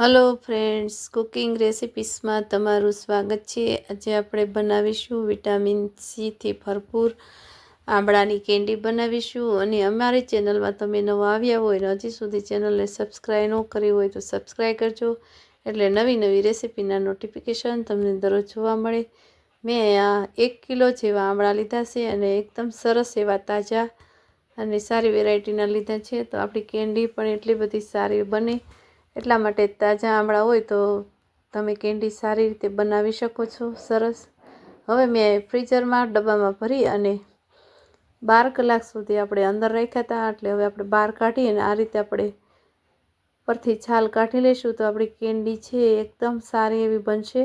Hello friends, cooking recipes में तमारू स्वागत है। आज આપણે બનાવીશું વિટામિન સી થી ભરપૂર આંબળાની કેન્ડી બનાવીશું। અને અમારી ચેનલમાં તમે નવા આવ્યા હોય અને હજી સુધી ચેનલને સબસ્ક્રાઇબ ન કરી હોય તો સબસ્ક્રાઇબ કરજો, એટલે નવી નવી રેસિપીના નોટિફિકેશન તમને દરરોજ જોવા મળે। મેં આ 1 કિલો જેવા આંબળા લીધા છે અને એકદમ સરસ એવા તાજા અને સારી વેરાયટીના લીધા છે, તો આપણી કેન્ડી પણ એટલી બધી સારી બને। એટલા માટે તાજા આંબળા હોય તો તમે કેન્ડી સારી રીતે બનાવી શકો છો સરસ। હવે મેં ફ્રીઝરમાં ડબ્બામાં ભરી અને 12 કલાક સુધી આપણે અંદર રાખ્યા હતા, એટલે હવે આપણે બહાર કાઢી અને આ રીતે આપણે પરથી છાલ કાઢી લઈશું તો આપણી કેન્ડી છે એકદમ સારી એવી બનશે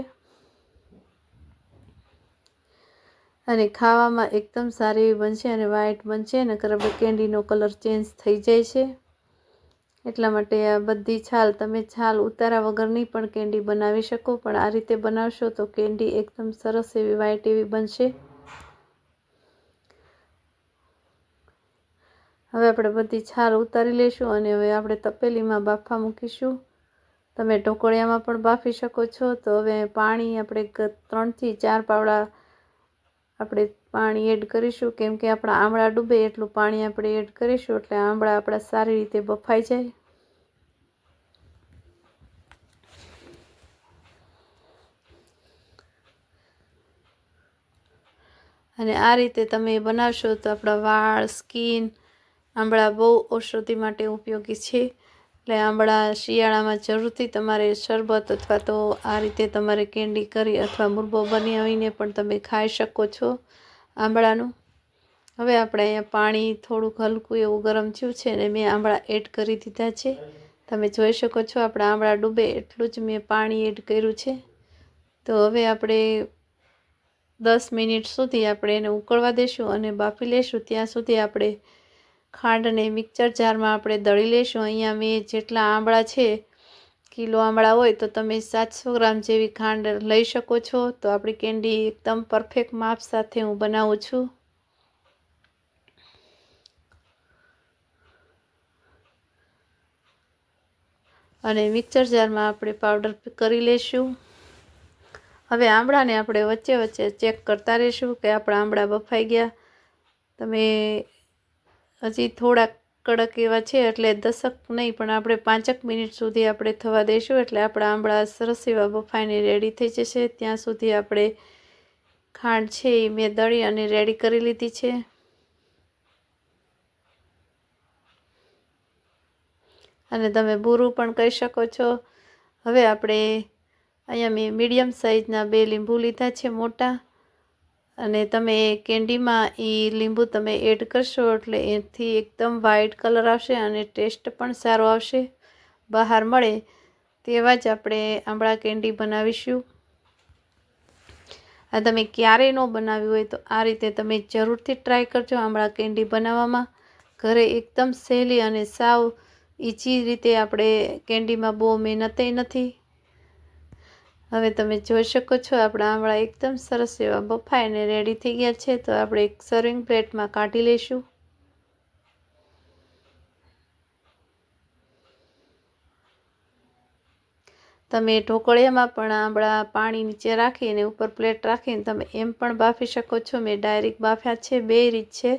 અને ખાવામાં એકદમ સારી એવી બનશે અને વ્હાઈટ બનશે, નકર આપણે કેન્ડીનો કલર ચેન્જ થઈ જાય છે। એટલા માટે આ બધી છાલ તમે છાલ ઉતારા વગરની પણ કેન્ડી બનાવી શકો, પણ આ રીતે બનાવશો તો કેન્ડી એકદમ સરસ એવી વ્હાઈટ એવી બનશે। હવે આપણે બધી છાલ ઉતારી લઈશું અને હવે આપણે તપેલીમાં બાફવા મૂકીશું। તમે ઢોકળિયામાં પણ બાફી શકો છો। તો હવે પાણી આપણે 3 થી 4 પાવડા આપણે પાણી એડ કરીશું, કેમ કે આપણા આંબળા ડૂબે એટલું પાણી આપણે એડ કરીશું એટલે આંબળા આપણા સારી રીતે બફાઈ જાય। અને આ રીતે તમે બનાવશો તો આપણા વાળ, સ્કિન, આંબળા બહુ ઔષધિ માટે ઉપયોગી છે, એટલે આંબળા શિયાળામાં જરૂરથી તમારે શરબત અથવા તો આ રીતે તમારે કેન્ડી કરી અથવા મુરબ્બો બનાવીને પણ તમે ખાઈ શકો છો આંબળાનું। હવે આપણે અહીંયા પાણી થોડુંક હલકું એવું ગરમ થયું છે અને મેં આંબળા એડ કરી દીધા છે। તમે જોઈ શકો છો આપણા આંબળા ડૂબે એટલું જ મેં પાણી એડ કર્યું છે। તો હવે આપણે 10 મિનિટ સુધી આપણે એને ઉકળવા દેશું અને બાફી લેશું। ત્યાં સુધી આપણે ખાંડને મિક્સર જારમાં આપણે દળી લેશું। અહીંયા મેં જેટલા આંબળા છે, કિલો આંબળા હોય તો તમે 700 ગ્રામ જેવી ખાંડ લઈ શકો છો। તો આપણી કેન્ડી એકદમ પરફેક્ટ માપ સાથે હું બનાવું છું। અને મિક્સર જારમાં આપણે પાવડર કરી લેશું। હવે આંબળાને આપણે વચ્ચે વચ્ચે ચેક કરતા રહીશું કે આપણા આંબળા બફાઈ ગયા। તમે હજી થોડા કડક એવા છે એટલે 10 નહીં પણ આપણે 5 મિનિટ સુધી આપણે થવા દઈશું, એટલે આપણા આંબળા સરસ એવા બફાઈને રેડી થઈ જશે। ત્યાં સુધી આપણે ખાંડ છે એ મેં દળી અને રેડી કરી લીધી છે। અને તમે બૂરું પણ કહી શકો છો। હવે આપણે અહીંયા મેં મીડિયમ સાઇઝના 2 લીંબુ લીધા છે મોટા, અને તમે કેન્ડીમાં એ લીંબુ તમે એડ કરશો એટલે એથી એકદમ વ્હાઈટ કલર આવશે અને ટેસ્ટ પણ સારો આવશે। બહાર મળે તેવા જ આપણે આંબળા કેન્ડી બનાવીશું। આ તમે ક્યારેય ન બનાવ્યું હોય તો આ રીતે તમે જરૂરથી ટ્રાય કરજો આંબળા કેન્ડી બનાવવામાં। ઘરે એકદમ સહેલી અને સાવ ઈઝી રીતે આપણે કેન્ડીમાં બહુ મહેનતેય નથી। હવે તમે જોઈ શકો છો આપણા આંબળા એકદમ સરસ એવા બફાઈને રેડી થઈ ગયા છે। તો આપણે એક સર્વિંગ પ્લેટમાં કાઢી લઈશું। તમે ઢોકળિયામાં પણ આંબળા પાણી નીચે રાખીને ઉપર પ્લેટ રાખીને તમે એમ પણ બાફી શકો છો। મેં ડાયરેક્ટ બાફ્યા છે, 2 રીત છે।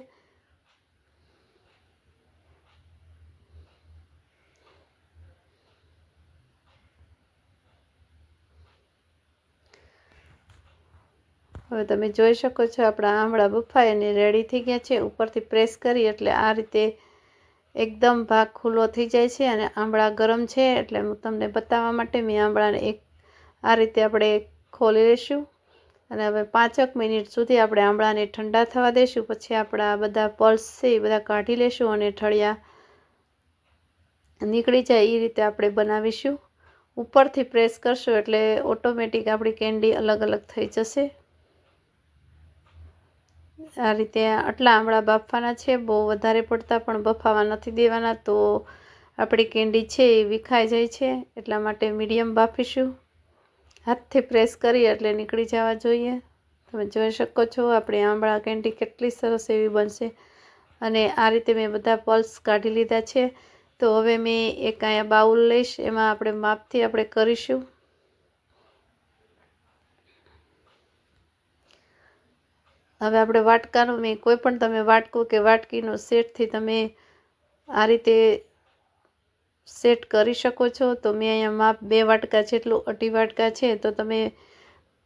હવે તમે જોઈ શકો છો આપણા આંબળા બફાઈ અને રેડી થઈ ગયા છે। ઉપરથી પ્રેસ કરી એટલે આ રીતે એકદમ ભાગ ખુલ્લો થઈ જાય છે અને આંબળા ગરમ છે, એટલે હું તમને બતાવવા માટે મેં આંબળાને આ રીતે આપણે ખોલી લઈશું અને હવે 5 મિનિટ સુધી આપણે આંબળાને ઠંડા થવા દઈશું। પછી આપણા બધા પલ્સ છે એ બધા કાઢી લઈશું અને ઠળિયા નીકળી જાય એ રીતે આપણે બનાવીશું। ઉપરથી પ્રેસ કરશો એટલે ઓટોમેટિક આપણી કેન્ડી અલગ અલગ થઈ જશે। આ રીતે આટલા આંબળા બાફવાના છે, બહુ વધારે પડતા પણ બફાવા નથી દેવાના, તો આપણી કેન્ડી છે એ વિખાઈ જાય છે। એટલા માટે મીડિયમ બાફીશું। હાથથી પ્રેસ કરી એટલે નીકળી જવા જોઈએ। તમે જોઈ શકો છો આપણી આંબળા કેન્ડી કેટલી સરસ એવી બનશે। અને આ રીતે મેં બધા પલ્સ કાઢી લીધા છે। તો હવે મેં એક અહીંયા બાઉલ લઈશ, એમાં આપણે માપથી આપણે કરીશું. હવે આપણે વાટકાનું મેં કોઈ પણ તમે વાટકું કે વાટકીનો સેટથી તમે આ રીતે સેટ કરી શકો છો. તો મેં અહીંયા માપ 2 વાટકા જેટલું 2.5 વાટકા છે, તો તમે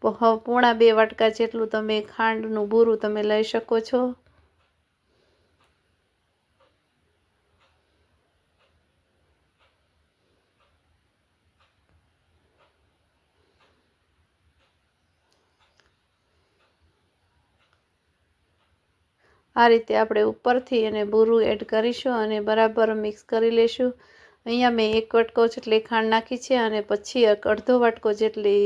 પોણા 2 વાટકા જેટલું તમે ખાંડનું બૂરું તમે લઈ શકો છો. આ રીતે આપણે ઉપરથી એને બૂરું એડ કરીશું અને બરાબર મિક્સ કરી લઈશું. અહીંયા મેં 1 વાટકો જેટલી ખાંડ નાખી છે અને પછી અડધો વાટકો જેટલી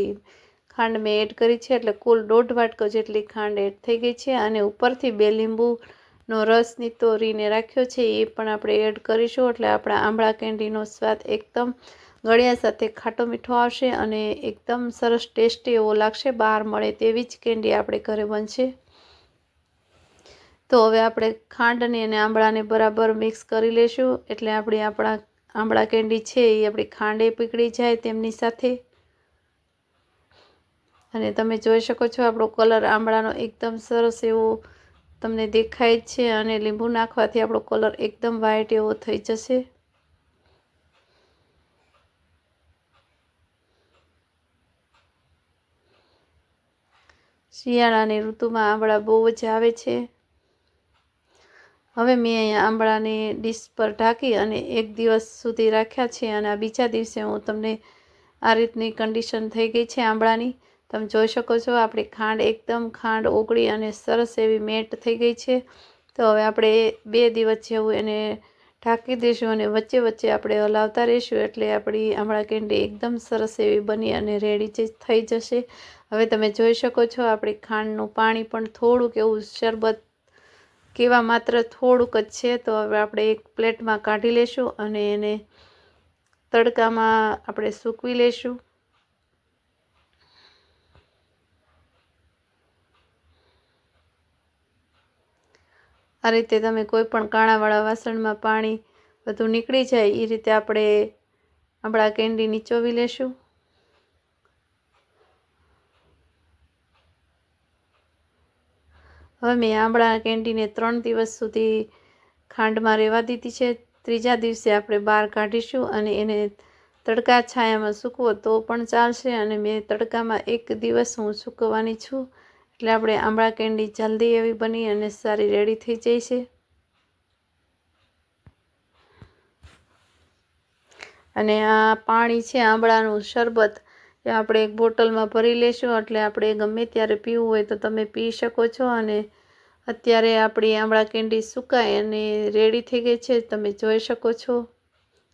ખાંડ મેં એડ કરી છે, એટલે કુલ 1.5 વાટકો જેટલી ખાંડ એડ થઈ ગઈ છે. અને ઉપરથી 2 લીંબુનો રસ નીતોરીને રાખ્યો છે, એ પણ આપણે એડ કરીશું. એટલે આપણા આંબળા કેન્ડીનો સ્વાદ એકદમ ગળ્યા સાથે ખાટો મીઠો આવશે અને એકદમ સરસ ટેસ્ટી એવો લાગશે. બહાર મળે તેવી જ કેન્ડી આપણે ઘરે બનશે. તો હવે આપણે ખાંડને અને આંબળાને બરાબર મિક્સ કરી લઈશું, એટલે આપણા આંબળા કેન્ડી છે એ આપણી ખાંડે પીગળી જાય તેમની સાથે. અને તમે જોઈ શકો છો આપણો કલર આંબળાનો એકદમ સરસ એવો તમને દેખાય જ છે, અને લીંબુ નાખવાથી આપણો કલર એકદમ વ્હાઈટ એવો થઈ જશે. શિયાળાની ઋતુમાં આંબળા બહુ જ આવે છે. હવે મેં અહીંયા આંબળાને ડીશ પર ઢાંકી અને 1 દિવસ સુધી રાખ્યા છે, અને આ બીજા દિવસે હું તમને આ રીતની કન્ડિશન થઈ ગઈ છે આંબળાની. તમે જોઈ શકો છો આપણી ખાંડ ઓગળી અને સરસ એવી મેટ થઈ ગઈ છે. તો હવે આપણે 2 દિવસ જેવું એને ઢાંકી દઈશું અને વચ્ચે વચ્ચે આપણે હલાવતા રહીશું, એટલે આપણી આંબળા કેન્ડી એકદમ સરસ એવી બની અને રેડી થઈ જશે. હવે તમે જોઈ શકો છો આપણી ખાંડનું પાણી પણ થોડુંક એવું શરબત કેવા માત્ર થોડુંક જ છે. તો હવે આપણે એક પ્લેટમાં કાઢી લેશું અને એને તડકામાં આપણે સૂકવી લેશું. આ રીતે તમે કોઈ પણ કાણાવાળા વાસણમાં પાણી બધું નીકળી જાય એ રીતે આપણે આંબળા કેન્ડી નીચોવી લેશું. હવે મેં આંબળા કેન્ડીને 3 દિવસ સુધી ખાંડમાં રહેવા દીધી છે. ત્રીજા દિવસે આપણે બહાર કાઢીશું અને એને તડકા છાયામાં સૂકવો તો પણ ચાલશે, અને મેં તડકામાં 1 દિવસ હું સૂકવવાની છું, એટલે આપણે આંબળા કેન્ડી જલ્દી એવી બની અને સારી રેડી થઈ જાય છે. અને આ પાણી છે આંબળાનું શરબત એ આપણે એક બોટલમાં ભરી લેશું, એટલે આપણે ગમે ત્યારે પીવું હોય તો તમે પી શકો છો. અને અત્યારે આપણી આંબળા કેન્ડી સુકાય અને રેડી થઈ ગઈ છે, તમે જોઈ શકો છો.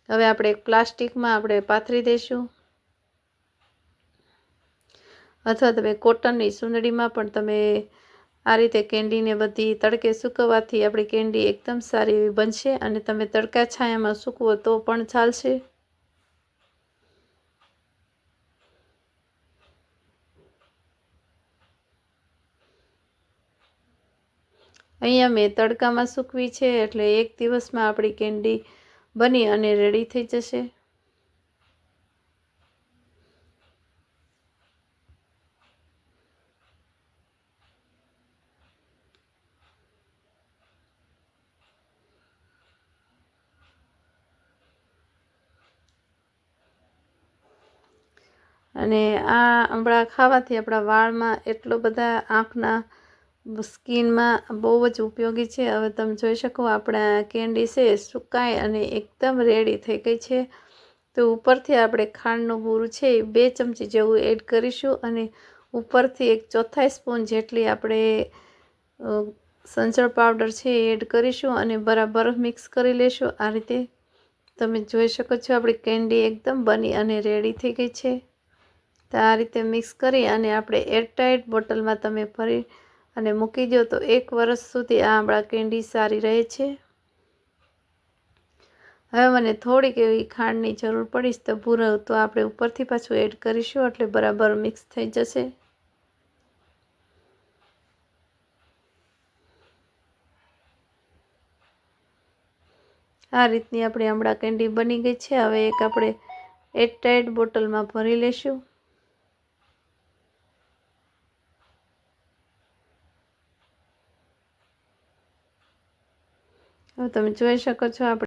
હવે આપણે એક પ્લાસ્ટિકમાં આપણે પાથરી દઈશું, અથવા તમે કોટનની સુંદડીમાં પણ તમે આ રીતે કેન્ડીને બધી તડકે સૂકવવાથી આપણી કેન્ડી એકદમ સારી એવી બનશે, અને તમે તડકા છાયામાં સૂકવો તો પણ ચાલશે. અહીંયા મેં તડકામાં સૂકવી છે, એટલે 1 દિવસમાં આપણી કેન્ડી બની અને રેડી થઈ જશે. અને આ આંબળા ખાવાથી આપણા વાળમાં એટલો બધા આંખના સ્કિનમાં બહુ જ ઉપયોગી છે. હવે તમે જોઈ શકો આપણા કેન્ડી છે સુકાય અને એકદમ રેડી થઈ ગઈ છે. તો ઉપરથી આપણે ખાંડનું બૂરું છે એ 2 ચમચી જેવું એડ કરીશું, અને ઉપરથી 1/4 સ્પૂન જેટલી આપણે સંચળ પાવડર છે એ એડ કરીશું અને બરાબર મિક્સ કરી લેશું. આ રીતે તમે જોઈ શકો છો આપણી કેન્ડી એકદમ બની અને રેડી થઈ ગઈ છે. તો આ રીતે મિક્સ કરી અને આપણે એરટાઇટ બોટલમાં તમે ભરી અને મૂકી દો તો 1 વર્ષ સુધી આ આંબળા કેન્ડી સારી રહે છે. હવે મને થોડીક એવી ખાંડની જરૂર પડીશ તો ભૂરો તો આપણે ઉપરથી પાછું એડ કરીશું, એટલે બરાબર મિક્સ થઈ જશે. આ રીતની આપણી આમળા કેન્ડી બની ગઈ છે। હવે એક આપણે એરટાઇટ બોટલમાં ભરી લેશું। હવે તમે જોઈ શકો છો આપણે